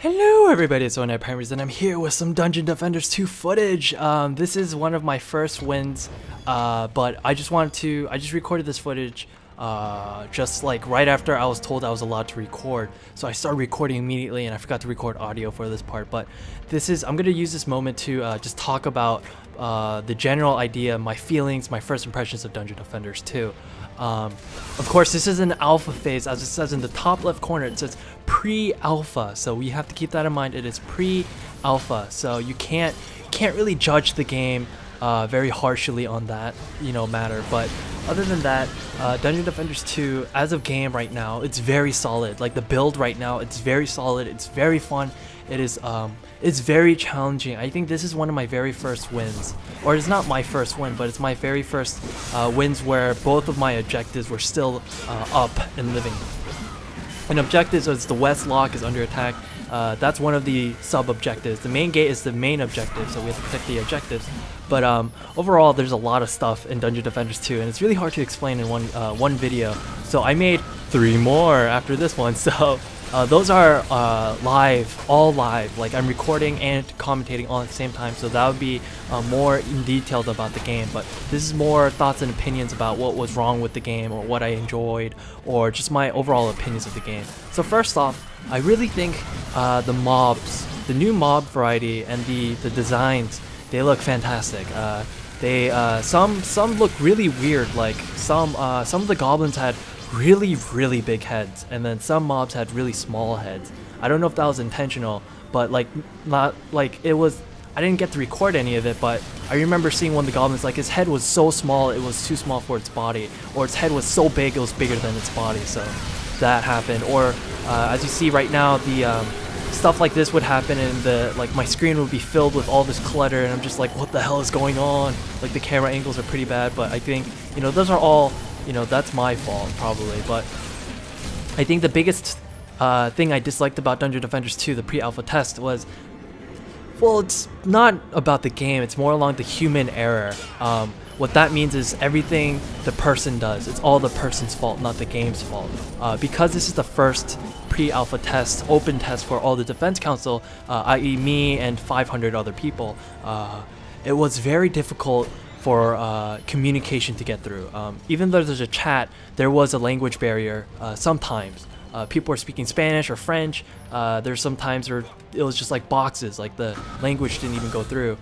Hello everybody, it's oNightPineberries and I'm here with some Dungeon Defenders 2 footage. This is one of my first wins, but I just recorded this footage just like right after I was told I was allowed to record. So I started recording immediately and I forgot to record audio for this part, but I'm going to use this moment to just talk about the general idea, my feelings, my first impressions of Dungeon Defenders 2. Of course, this is an alpha phase. As it says in the top left corner, it says pre-alpha, so we have to keep that in mind. It is pre-alpha, so you can't really judge the game very harshly on that matter. But other than that, Dungeon Defenders 2 as of game right now, it's very solid. Like the build right now, it's very solid, it's very fun. It's very challenging. I think this is one of my very first wins, or it's not my first win, but it's my very first wins where both of my objectives were still up and living. And objectives is the west lock is under attack. That's one of the sub-objectives. The main gate is the main objective, so we have to protect the objectives. But overall, there's a lot of stuff in Dungeon Defenders 2, and it's really hard to explain in one video. So I made 3 more after this one. So those are all live. Like I'm recording and commentating all at the same time. So that would be more in detail about the game. But this is more thoughts and opinions about what was wrong with the game, or what I enjoyed, or just my overall opinions of the game. So first off, I really think the mobs, the new mob variety, and the designs, they look fantastic. Some look really weird. Like some of the goblins had really big heads, and then some mobs had really small heads. I don't know if that was intentional, but I didn't get to record any of it, but I remember seeing one of the goblins, like his head was so small it was too small for its body, or its head was so big it was bigger than its body. So that happened. Or as you see right now, the stuff like this would happen, and my screen would be filled with all this clutter, and I'm just like, what the hell is going on? Like the camera angles are pretty bad, but I think those are all that's my fault probably. But I think the biggest thing I disliked about Dungeon Defenders 2, the pre-alpha test, was, well, it's not about the game, it's more along the human error. What that means is everything the person does, it's all the person's fault, not the game's fault. Because this is the first pre-alpha test, open test for all the Defense Council, i.e. me and 500 other people, it was very difficult for communication to get through. Even though there's a chat, there was a language barrier sometimes. People were speaking Spanish or French. There's some times where it was just like boxes, like the language didn't even go through.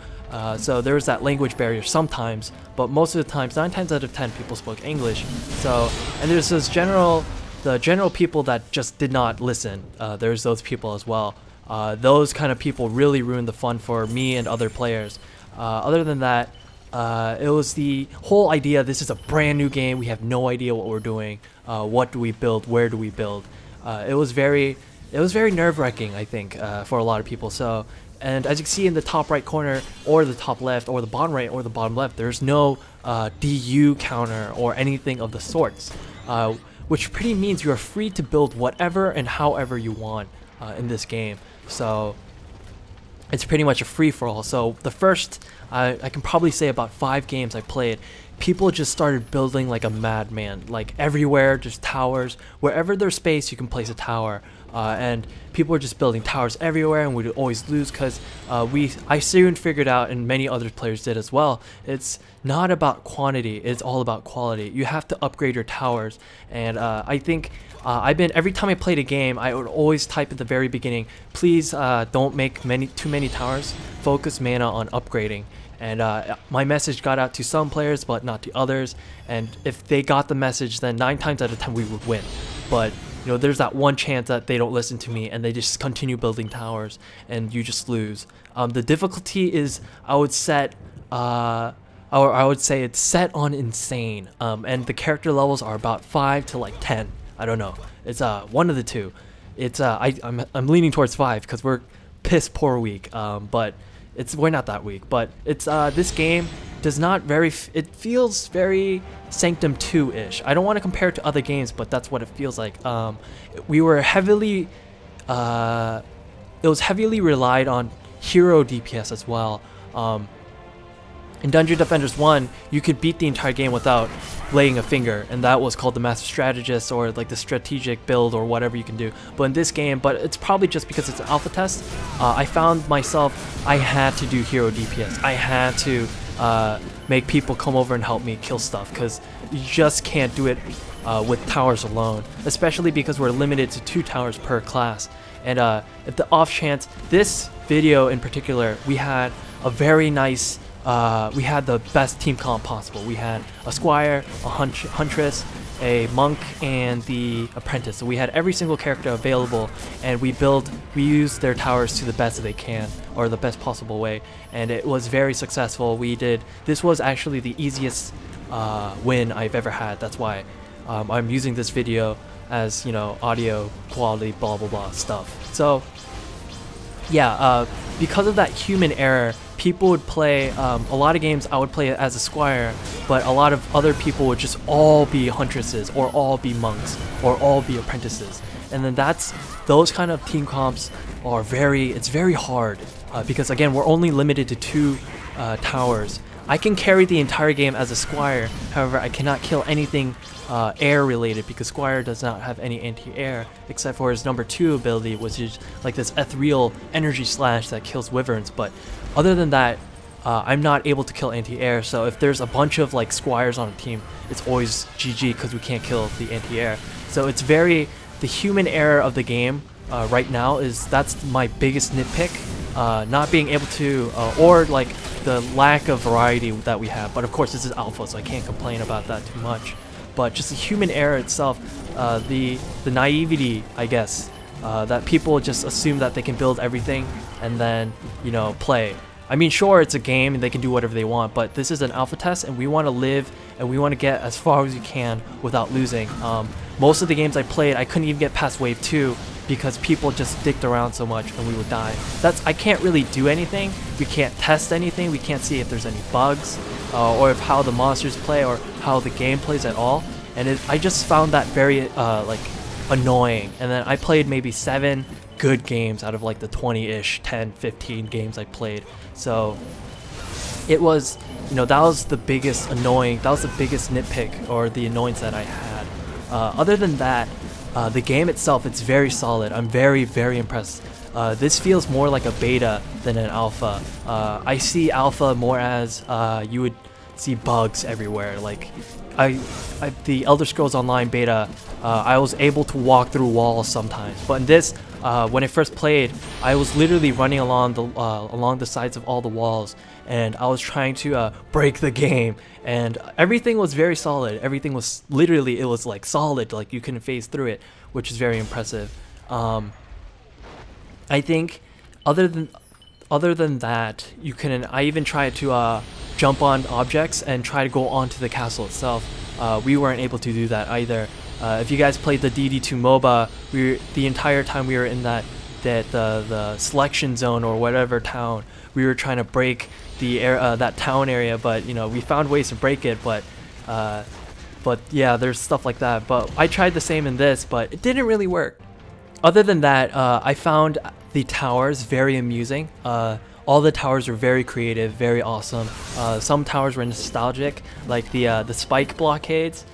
So there was that language barrier sometimes, but most of the times, 9 times out of 10, people spoke English. So, and there's the general people that just did not listen. There's those people as well. Those kind of people really ruined the fun for me and other players. Other than that, it was the whole idea, this is a brand new game, we have no idea what we're doing, what do we build, where do we build. It was very nerve-wracking, I think, for a lot of people. So, and as you can see in the top right corner, or the top left, or the bottom right, or the bottom left, there's no DU counter or anything of the sorts, which pretty means you're free to build whatever and however you want in this game. So it's pretty much a free-for-all. So the first, I can probably say about 5 games I played, people just started building like a madman. Like everywhere, just towers. Wherever there's space, you can place a tower. And people were just building towers everywhere, and we'd always lose because I soon figured out, and many other players did as well, it's not about quantity, it's all about quality. You have to upgrade your towers. And I think every time I played a game, I would always type at the very beginning, please don't make too many towers, focus mana on upgrading. And my message got out to some players, but not to others. And if they got the message, then 9 times out of 10 we would win. But there's that one chance that they don't listen to me and they just continue building towers, and you just lose. The difficulty is, I would say it's set on insane. And the character levels are about 5 to like 10. I don't know. It's one of the two. It's I'm leaning towards 5 because we're piss poor weak. But we're not that weak. But it's this game does not it feels very Sanctum 2-ish. I don't want to compare it to other games, but that's what it feels like. We were heavily it was heavily relied on hero DPS as well. In Dungeon Defenders 1, you could beat the entire game without laying a finger, and that was called the Master Strategist, or like the strategic build, or whatever you can do. But in this game, but it's probably just because it's an alpha test, I found myself, I had to do hero DPS. I had to make people come over and help me kill stuff, because you just can't do it with towers alone, especially because we're limited to 2 towers per class. And if the off chance, this video in particular, we had a very nice, we had the best team comp possible. We had a squire, a huntress, a monk, and the apprentice. So we had every single character available, and we used their towers to the best that they can, or the best possible way, and it was very successful. This was actually the easiest win I've ever had. That's why I'm using this video as, you know, audio quality, blah blah blah stuff. So yeah, because of that human error, people would play a lot of games. I would play it as a squire, but a lot of other people would just all be huntresses, or all be monks, or all be apprentices. And then those kind of team comps are it's very hard, because again, we're only limited to 2 towers. I can carry the entire game as a squire, however I cannot kill anything air related, because squire does not have any anti-air except for his number 2 ability, which is like this ethereal energy slash that kills wyverns. But other than that, I'm not able to kill anti-air. So if there's a bunch of like squires on a team, it's always GG, because we can't kill the anti-air. So it's the human error of the game right now that's my biggest nitpick. Not being able to, or like the lack of variety that we have. But of course this is alpha, so I can't complain about that too much. But just the human error itself, the naivety, I guess, that people just assume that they can build everything and then, you know, play. I mean, sure, it's a game and they can do whatever they want, but this is an alpha test, and we want to live and we want to get as far as we can without losing. Most of the games I played, I couldn't even get past wave 2 because people just dicked around so much and we would die. I can't really do anything. We can't test anything. We can't see if there's any bugs, or if how the monsters play, or how the game plays at all. And I just found that very like annoying. And then I played maybe 7 good games out of like the 20-ish, 10, 15 games I played. So it was, you know, that was the biggest nitpick, or the annoyance that I had. Other than that, the game itself, it's very solid. I'm very, very impressed. This feels more like a beta than an alpha. I see alpha more as you would see bugs everywhere. Like the Elder Scrolls Online beta, I was able to walk through walls sometimes, but in this, when I first played, I was literally running along the sides of all the walls, and I was trying to break the game, and everything was very solid. Everything was literally, it was like solid, like you couldn't phase through it, which is very impressive. I think other than that, I even tried to jump on objects and try to go onto the castle itself. We weren't able to do that either. If you guys played the DD2 MOBA, the entire time we were in the selection zone or whatever town, we were trying to break that town area, but you know, we found ways to break it, but yeah, there's stuff like that. But I tried the same in this, but it didn't really work. Other than that, I found the towers very amusing. All the towers were very creative, very awesome. Some towers were nostalgic, like the spike blockades.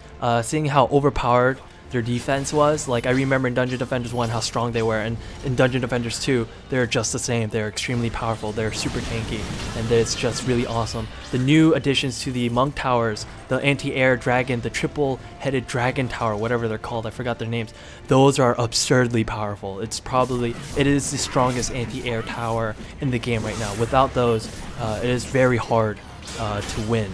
Seeing how overpowered their defense was. Like I remember in Dungeon Defenders 1 how strong they were, and in Dungeon Defenders 2 they're just the same. They're extremely powerful, they're super tanky, and it's just really awesome. The new additions to the monk towers, the anti-air dragon, the triple-headed dragon tower, whatever they're called, I forgot their names, those are absurdly powerful. It is the strongest anti-air tower in the game right now. Without those, it is very hard to win.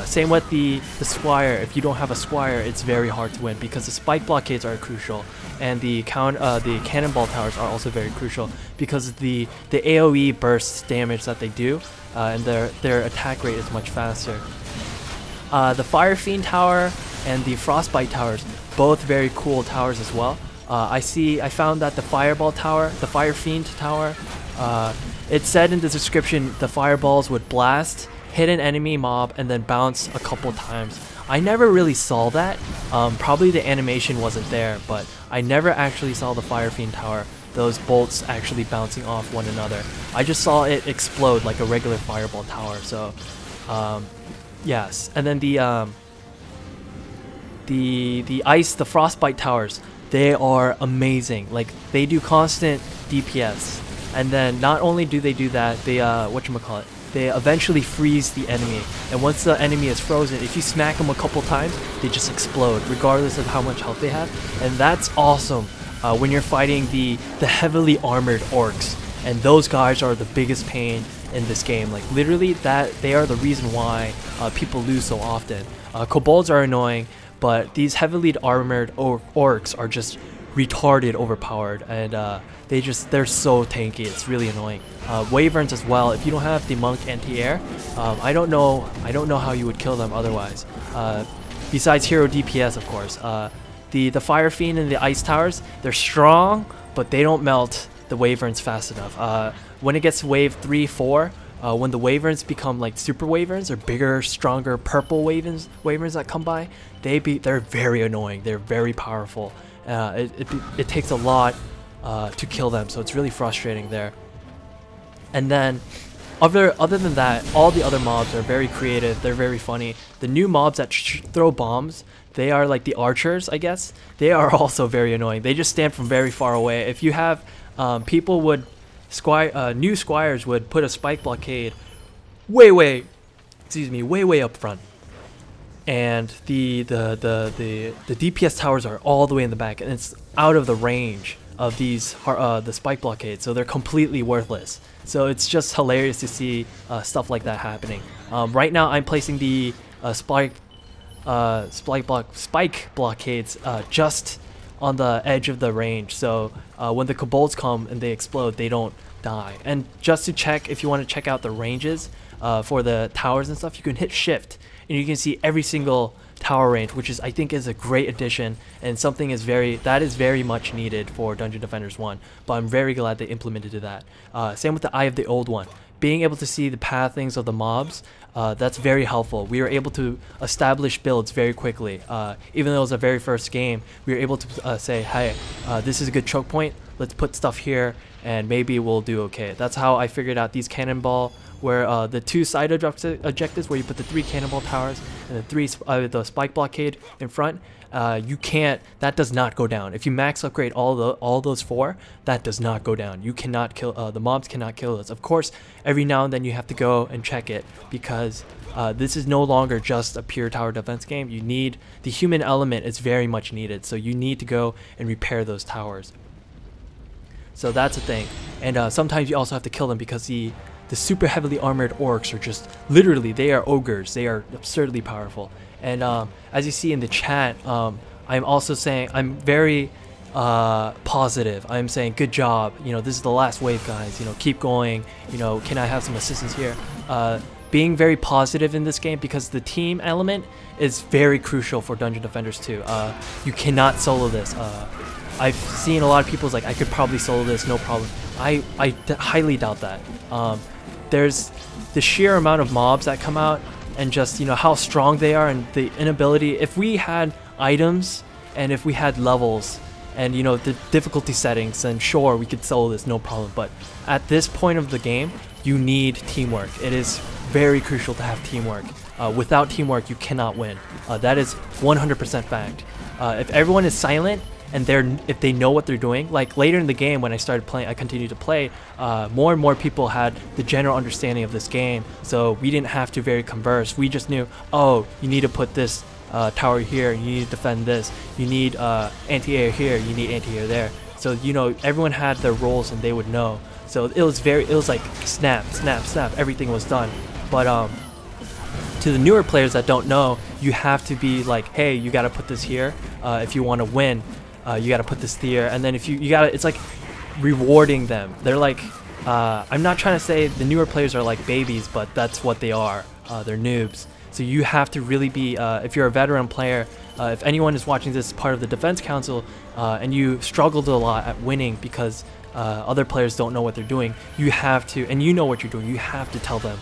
Same with the squire. If you don't have a squire, it's very hard to win, because the spike blockades are crucial, and the cannonball towers are also very crucial, because the AoE burst damage that they do, and their attack rate is much faster. The Fire Fiend tower and the Frostbite towers, both very cool towers as well. I found that the Fireball tower, the Fire Fiend tower, it said in the description the fireballs would blast, hit an enemy mob, and then bounce a couple times. I never really saw that. Probably the animation wasn't there, but I never actually saw the Fire Fiend tower, those bolts actually bouncing off one another. I just saw it explode like a regular fireball tower. So yes. And then the frostbite towers, they are amazing. Like, they do constant DPS, and then not only do they do that, they whatchamacallit, they eventually freeze the enemy, and once the enemy is frozen, if you smack them a couple times, they just explode regardless of how much health they have. And that's awesome when you're fighting the heavily armored orcs, and those guys are the biggest pain in this game. Like, literally, that they are the reason why people lose so often. Kobolds are annoying, but these heavily armored orcs are just retarded overpowered, and they're so tanky. It's really annoying. Wyverns as well. If you don't have the monk anti-air, I don't know how you would kill them otherwise. Besides hero DPS, of course. The fire fiend and the ice towers, they're strong, but they don't melt the wyverns fast enough. When it gets to wave 3, 4, when the wyverns become like super wyverns, or bigger, stronger purple wyverns that come by, they're very annoying. They're very powerful. It takes a lot to kill them, so it's really frustrating there. And then other than that, all the other mobs are very creative. They're very funny. The new mobs that throw bombs, they are like the archers, I guess. They are also very annoying. They just stand from very far away. If you have new squires would put a spike blockade way up front, and the DPS towers are all the way in the back, and it's out of the range of these the spike blockades, so they're completely worthless. So it's just hilarious to see stuff like that happening. Right now I'm placing the spike blockades just on the edge of the range, so when the kobolds come and they explode, they don't die. And just to check, if you want to check out the ranges for the towers and stuff, you can hit shift and you can see every single tower range, which I think is a great addition, and something that is very much needed for Dungeon Defenders 1, but I'm very glad they implemented that. Same with the Eye of the Old One. Being able to see the pathings of the mobs, that's very helpful. We were able to establish builds very quickly. Even though it was the very first game, we were able to say, hey, this is a good choke point, let's put stuff here, and maybe we'll do okay. That's how I figured out these cannonball, where the 2 side objectives, where you put the 3 cannonball towers and the spike blockade in front. That does not go down. If you max upgrade all those 4, that does not go down. You cannot kill, the mobs cannot kill us. Of course, every now and then you have to go and check it, because this is no longer just a pure tower defense game. You need, the human element is very much needed, so you need to go and repair those towers. So that's a thing. And sometimes you also have to kill them, because the super heavily armored orcs are just, literally, they are ogres. They are absurdly powerful. And as you see in the chat, I'm also saying, I'm very positive. I'm saying, good job. You know, this is the last wave, guys. You know, keep going. You know, can I have some assistance here? Being very positive in this game, because the team element is very crucial for Dungeon Defenders 2. You cannot solo this. I've seen a lot of people's like, I could probably solo this, no problem. I highly doubt that. There's the sheer amount of mobs that come out, and just, you know, how strong they are, and the inability. If we had items and if we had levels and, you know, the difficulty settings, then sure, we could solo this, no problem. But at this point of the game, you need teamwork. It is very crucial to have teamwork. Without teamwork, you cannot win. That is 100% fact. If everyone is silent, and if they know what they're doing, like later in the game when I started playing, I continued to play, more and more people had the general understanding of this game, so we didn't have to very converse. We just knew, oh, you need to put this tower here, you need to defend this, you need anti-air here, you need anti-air there. So, you know, everyone had their roles and they would know. So it was like snap, snap, snap, everything was done. But to the newer players that don't know, you have to be like, hey, you gotta put this here if you want to win. You gotta put this here, and then if you gotta, it's like rewarding them. They're like, I'm not trying to say the newer players are like babies, but that's what they are. They're noobs. So you have to really be, if you're a veteran player, if anyone is watching this part of the Defense Council, and you struggled a lot at winning because other players don't know what they're doing, you have to, and you know what you're doing, you have to tell them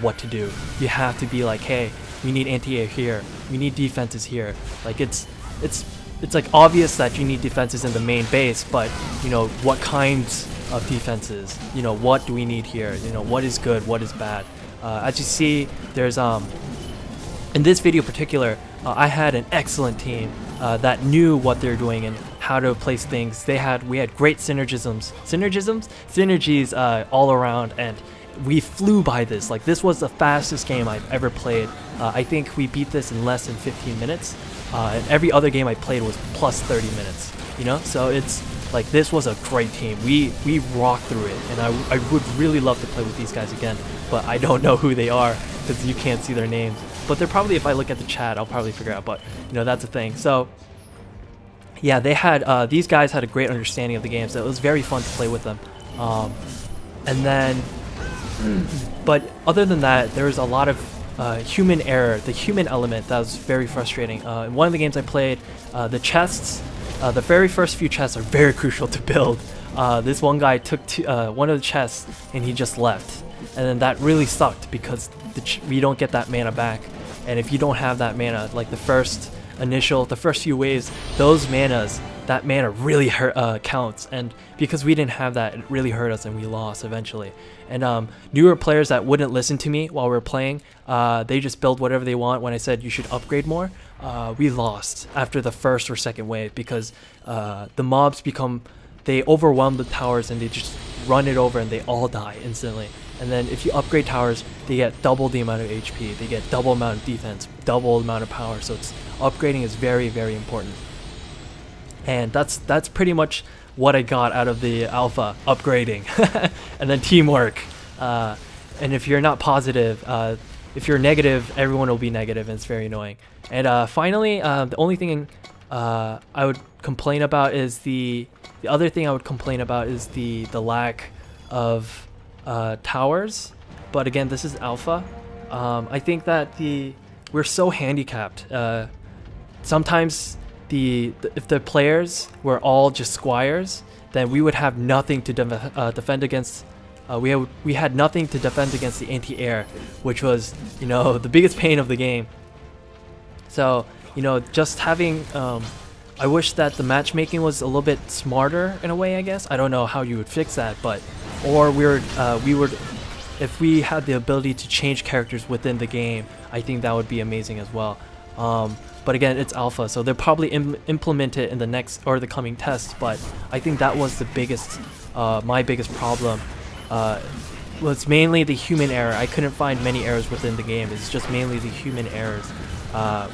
what to do. You have to be like, hey, we need anti-air here, we need defenses here. Like, it's like obvious that you need defenses in the main base, but, you know, what kinds of defenses? You know, what do we need here? You know, what is good, what is bad? As you see, there's in this video in particular, I had an excellent team that knew what they're doing and how to place things. We had great synergies all around, and we flew by this. Like, this was the fastest game I've ever played. I think we beat this in less than 15 minutes, and every other game I played was plus 30 minutes. You know, so it's like this was a great team. We rocked through it, and I would really love to play with these guys again, but I don't know who they are because you can't see their names. But they're probably, if I look at the chat, I'll probably figure out. But you know, that's the thing. So yeah, they had these guys had a great understanding of the game, so it was very fun to play with them. And then, but other than that, there was a lot of human error, the human element that was very frustrating. In one of the games I played, the chests, the very first few chests are very crucial to build. This one guy took one of the chests and he just left, and then that really sucked because we don't get that mana back. And if you don't have that mana, like the first few waves, that mana really counts. And because we didn't have that, it really hurt us and we lost eventually. And newer players that wouldn't listen to me while we were playing, they just build whatever they want. When I said you should upgrade more, we lost after the first or second wave because the mobs they overwhelm the towers and they just run it over and they all die instantly. And then if you upgrade towers, they get double the amount of HP, they get double amount of defense, double amount of power. So upgrading is very, very important. And that's pretty much what I got out of the alpha, upgrading. And then teamwork. And if you're not positive, if you're negative, everyone will be negative, and it's very annoying. And finally, the only thing I would complain about is the lack of towers. But again, this is alpha. I think that we're so handicapped. Sometimes if the players were all just squires, then we would have nothing to defend against. We had nothing to defend against the anti-air, which was, you know, the biggest pain of the game. So, you know, just having I wish that the matchmaking was a little bit smarter in a way, I guess. I don't know how you would fix that, but or we would if we had the ability to change characters within the game, I think that would be amazing as well. But again, it's alpha, so they'll probably implement it in the next or the coming tests. But I think that was the biggest, my biggest problem. Was mainly the human error. I couldn't find many errors within the game. It's just mainly the human errors.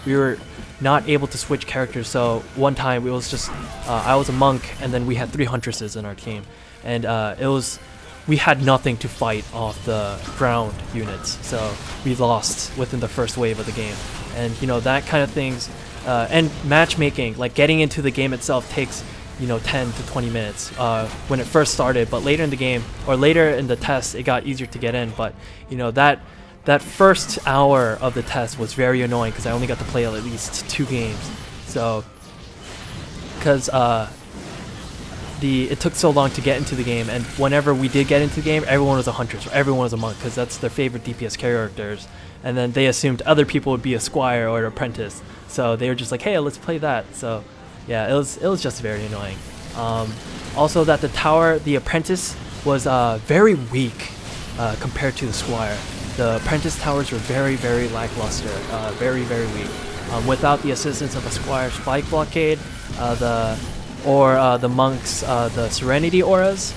We were not able to switch characters. So one time it was just I was a monk, and then we had 3 huntresses in our team, and we had nothing to fight off the ground units, so we lost within the first wave of the game. And you know, that kind of things, and matchmaking, like getting into the game itself takes, you know, 10 to 20 minutes when it first started, but later in the game or later in the test it got easier to get in. But you know, that first hour of the test was very annoying because I only got to play at least 2 games. So because it took so long to get into the game, and whenever we did get into the game, everyone was a huntress or everyone was a monk because that's their favorite DPS characters, and then they assumed other people would be a squire or an apprentice, so they were just like, hey, let's play that. So yeah, it was just very annoying. Also, that the apprentice was very weak compared to the squire. The apprentice towers were very, very lackluster, very, very weak. Without the assistance of a squire spike blockade, the monks, the serenity auras,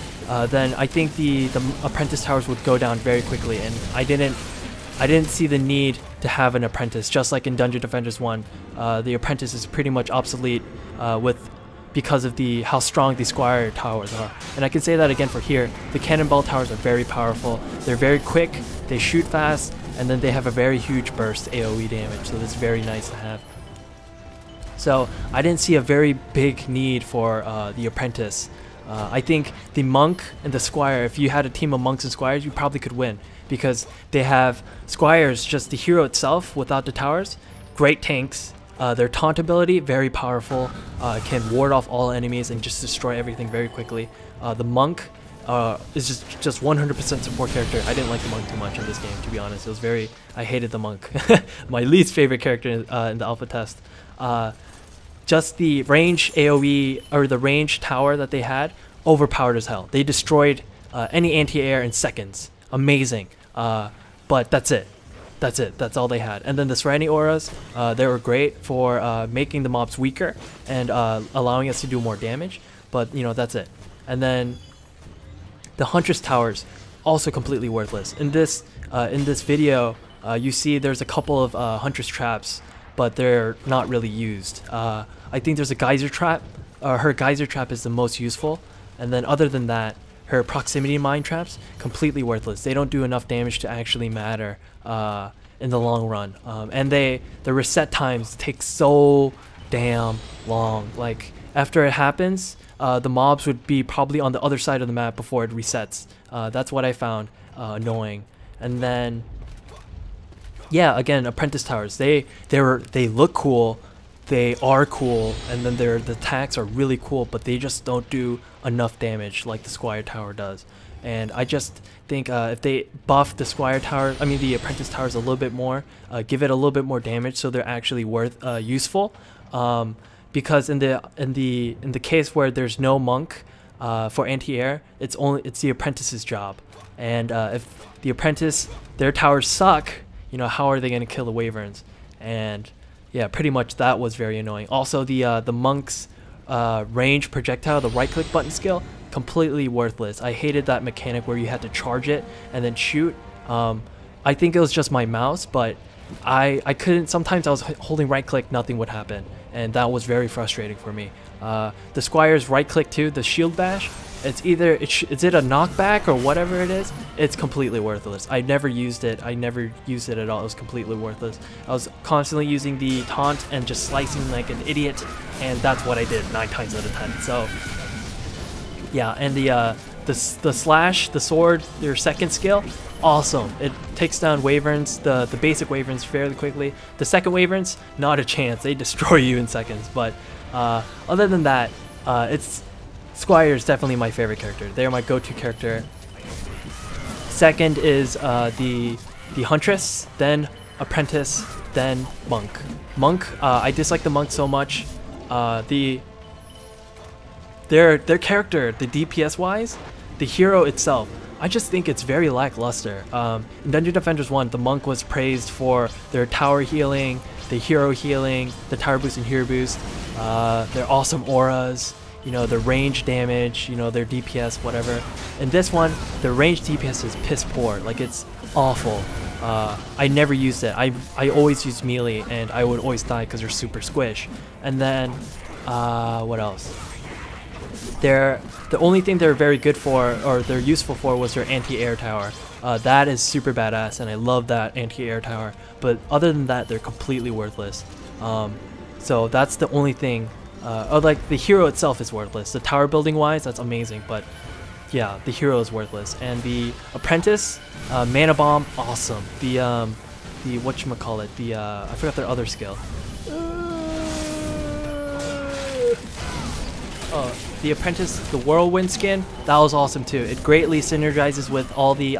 then I think the apprentice towers would go down very quickly, and I didn't see the need to have an apprentice. Just like in Dungeon Defenders 1, the apprentice is pretty much obsolete because of how strong the squire towers are. And I can say that again for here. The cannonball towers are very powerful. They're very quick, they shoot fast, and then they have a very huge burst AoE damage, so that's very nice to have. So I didn't see a very big need for the apprentice. I think the monk and the squire, if you had a team of monks and squires, you probably could win, because they have squires, just the hero itself without the towers, great tanks. Their taunt ability, very powerful, can ward off all enemies and just destroy everything very quickly. The monk is just 100% support character. I didn't like the monk too much in this game, to be honest. It was I hated the monk. My least favorite character in the alpha test. Just the range AoE, or the range tower that they had, overpowered as hell. They destroyed any anti-air in seconds. Amazing. But that's it. that's it. That's all they had. And then the Serenity auras, they were great for making the mobs weaker and allowing us to do more damage. But you know, that's it. And then the Huntress towers, also completely worthless. In this video, you see there's a couple of Huntress traps, but they're not really used. I think there's a geyser trap. Her geyser trap is the most useful. And then other than that, her proximity mine traps, completely worthless. They don't do enough damage to actually matter in the long run. And the reset times take so damn long. Like, after it happens, the mobs would be probably on the other side of the map before it resets. That's what I found annoying. And then, yeah, again, Apprentice Towers. They look cool. They are cool, and then the attacks are really cool, but they just don't do enough damage like the Squire Tower does. And I just think if they buff the Squire Tower, I mean the Apprentice Towers a little bit more, give it a little bit more damage, so they're actually useful. Because in the case where there's no monk for anti-air, it's the apprentice's job. And if the apprentice, their towers suck, you know, how are they going to kill the wyverns? And yeah, pretty much that was very annoying. Also, the monk's range projectile, the right-click button skill, completely worthless. I hated that mechanic where you had to charge it and then shoot. I think it was just my mouse, but I couldn't. Sometimes I was holding right-click, nothing would happen, and that was very frustrating for me. The Squire's right-click too, the shield bash. It's either is it a knockback or whatever it is. It's completely worthless. I never used it. I never used it at all. It was completely worthless. I was constantly using the taunt and just slicing like an idiot, and that's what I did 9 times out of 10. So yeah, and the slash, the sword, your second skill, awesome. It takes down wyverns, the basic wyverns fairly quickly. The second wyverns, not a chance. They destroy you in seconds. But other than that, Squire is definitely my favorite character. They're my go-to character. Second is the Huntress, then Apprentice, then Monk. I dislike the Monk so much. Their character, the DPS wise, the hero itself, I just think it's very lackluster. In Dungeon Defenders 1, the Monk was praised for their tower healing, the hero healing, the tower boost and hero boost, their awesome auras, you know, the range damage, you know, their DPS, whatever. In this one, the range DPS is piss poor. Like, it's awful. I never used it. I always used melee, and I would always die because they're super squish. And then, what else? The only thing they're very good for, or they're useful for, was their anti-air tower. That is super badass, and I love that anti-air tower. But other than that, they're completely worthless. So that's the only thing. Like, the hero itself is worthless. The tower building wise, that's amazing, but yeah, the hero is worthless. And the Apprentice, Mana Bomb, awesome. The whatchamacallit, I forgot their other skill. The Apprentice, the Whirlwind skin, that was awesome too. It greatly synergizes with all the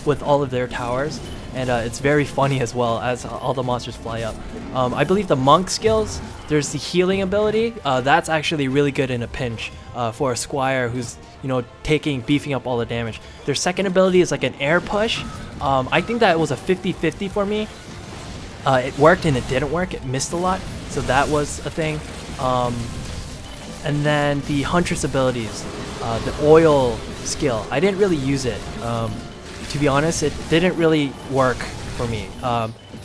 with all of their towers, and it's very funny as well as all the monsters fly up. I believe the Monk skills, there's the healing ability. That's actually really good in a pinch for a Squire who's, you know, beefing up all the damage. Their second ability is like an air push. I think that was a 50-50 for me. It worked and it didn't work. It missed a lot, so that was a thing. And then the Huntress abilities, the oil skill, I didn't really use it. To be honest, it didn't really work for me.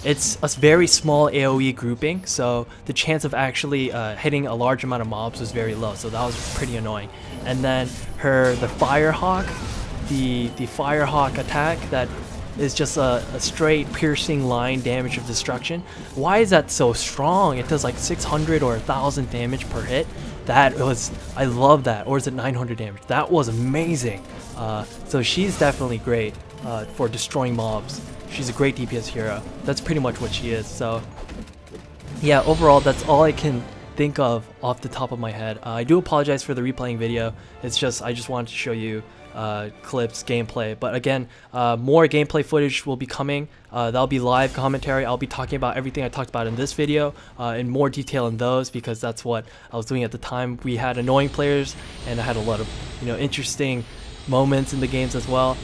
It's a very small AoE grouping, so the chance of actually hitting a large amount of mobs was very low, so that was pretty annoying. And then the Firehawk, the Firehawk attack that is just a straight piercing line damage of destruction. Why is that so strong? It does like 600 or 1,000 damage per hit. I love that. Or is it 900 damage? That was amazing. So she's definitely great for destroying mobs. She's a great DPS hero. That's pretty much what she is. So yeah, overall, that's all I can think of off the top of my head. I do apologize for the replaying video. It's just, I just wanted to show you clips, gameplay. But again, more gameplay footage will be coming. That'll be live commentary. I'll be talking about everything I talked about in this video in more detail in those, because that's what I was doing at the time. We had annoying players, and I had a lot of, you know, interesting moments in the games as well.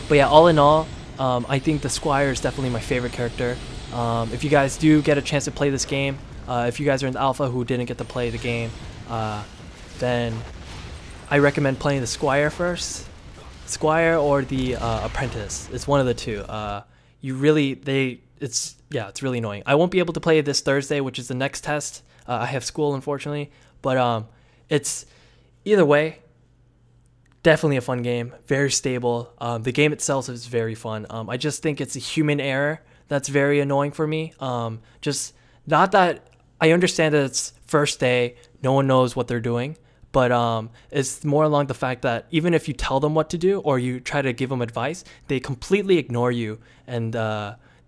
But yeah, all in all, I think the Squire is definitely my favorite character. If you guys do get a chance to play this game, if you guys are in the alpha who didn't get to play the game, then I recommend playing the Squire first. Squire or the Apprentice. It's one of the two. It's really annoying. I won't be able to play this Thursday, which is the next test. I have school, unfortunately, but it's either way, definitely a fun game, very stable. The game itself is very fun. I just think it's a human error that's very annoying for me. Just not that I understand that it's first day, no one knows what they're doing, but it's more along the fact that even if you tell them what to do or you try to give them advice, they completely ignore you and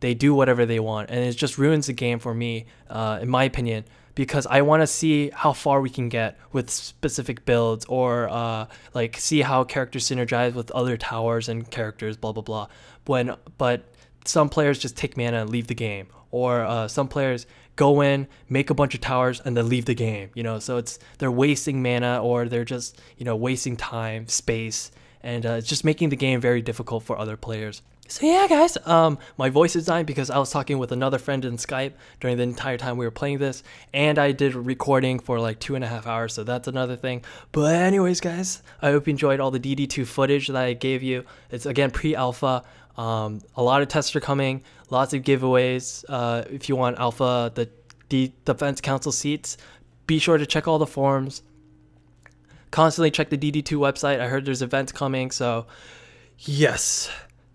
they do whatever they want, and it just ruins the game for me, in my opinion, because I want to see how far we can get with specific builds, or like see how characters synergize with other towers and characters, blah blah blah. But some players just take mana and leave the game, or some players go in, make a bunch of towers, and then leave the game. So they're wasting mana, or they're just wasting time, space, and it's just making the game very difficult for other players. So yeah, guys, my voice is dying because I was talking with another friend in Skype during the entire time we were playing this, and I did recording for like 2.5 hours, so that's another thing. But anyways, guys, I hope you enjoyed all the DD2 footage that I gave you. It's, again, pre-alpha. A lot of tests are coming, lots of giveaways. If you want alpha, the Defense Council seats, be sure to check all the forums. Constantly check the DD2 website. I heard there's events coming, so yes.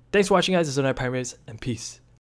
Thanks for watching, guys. This is oNightPineberries, and peace.